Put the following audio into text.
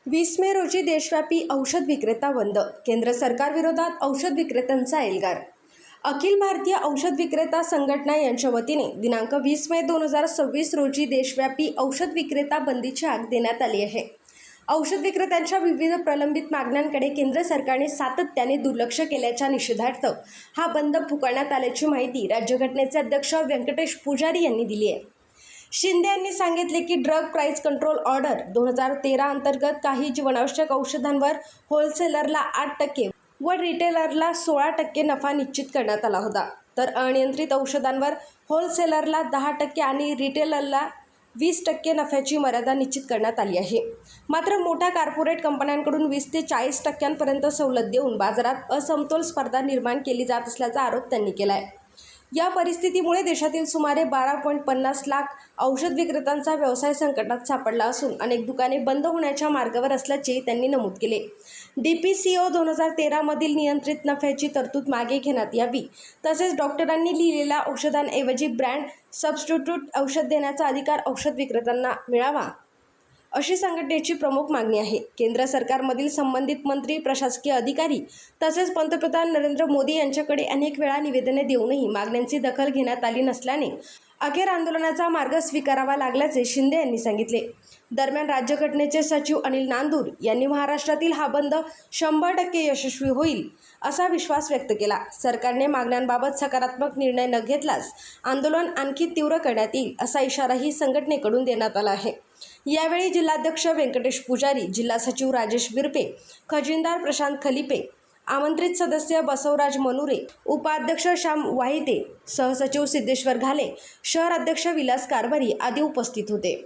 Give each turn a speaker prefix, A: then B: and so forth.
A: 20 मे रोजी देशव्यापी औषध विक्रेता बंद. केंद्र सरकारविरोधात औषध विक्रेत्यांचा एल्गार. अखिल भारतीय औषध विक्रेता संघटना यांच्या वतीने दिनांक 20 मे 2026 रोजी देशव्यापी औषध विक्रेता बंदीची हाक देण्यात आली आहे. औषध विक्रेत्यांच्या विविध प्रलंबित मागण्यांकडे केंद्र सरकारने सातत्याने दुर्लक्ष केल्याच्या निषेधार्थ हा बंद पुकारण्यात आल्याची माहिती राज्यघटनेचे अध्यक्ष व्यंकटेश पुजारी यांनी दिली आहे. शिंदे यांनी सांगितले की ड्रग प्राइस कंट्रोल ऑर्डर 2013 अंतर्गत काही जीवनावश्यक औषधांवर होलसेलरला 8% व रिटेलरला 16% नफा निश्चित करण्यात आला होता, तर अनियंत्रित औषधांवर होलसेलरला 10% आणि रिटेलरला 20% नफ्याची मर्यादा निश्चित करण्यात आली आहे. मात्र मोठ्या कॉर्पोरेट कंपन्यांकडून 20 ते 40% सवलत देऊन बाजारात असमतोल स्पर्धा निर्माण केली जात असल्याचा आरोप त्यांनी केला आहे. या परिस्थितीमुळे देशातील सुमारे 12.50 लाख औषध विक्रेत्यांचा व्यवसाय संकटात सापडला असून अनेक दुकाने बंद होण्याच्या मार्गावर असल्याचे त्यांनी नमूद केले. DPCO 2013 मधील नियंत्रित नफ्याची तरतूद मागे घेण्यात यावी, तसेच डॉक्टरांनी लिहिलेल्या औषधांऐवजी ब्रँड सबस्टिट्यूट औषध देण्याचा अधिकार औषध विक्रेत्यांना मिळावा, अशी संघटनेची प्रमुख मागणी आहे. केंद्र सरकारमधील संबंधित मंत्री, प्रशासकीय अधिकारी तसेच पंतप्रधान नरेंद्र मोदी यांच्याकडे अनेक वेळा निवेदने देऊनही मागण्यांची दखल घेण्यात आली नसल्याने अखेर आंदोलनाचा मार्ग स्वीकारावा लागल्याचे शिंदे यांनी सांगितले. दरम्यान राज्यघटनेचे सचिव अनिल नांदूर यांनी महाराष्ट्रातील हा बंद 100% यशस्वी होईल असा विश्वास व्यक्त केला. सरकारने मागण्यांबाबत सकारात्मक निर्णय न घेतल्यास आंदोलन आणखी तीव्र करण्यात येईल असा इशाराही संघटनेकडून देण्यात आला आहे. यावेळी जिल्हाध्यक्ष व्यंकटेश पुजारी, जिल्हा सचिव राजेश बिरपे, खजिनदार प्रशांत खलिपे, आमंत्रित सदस्य बसवराज मनुरे, उपाध्यक्ष श्याम वाहिते, सहसचिव सिद्धेश्वर घाले, शहर अध्यक्ष विलास कारभारी आदी उपस्थित होते.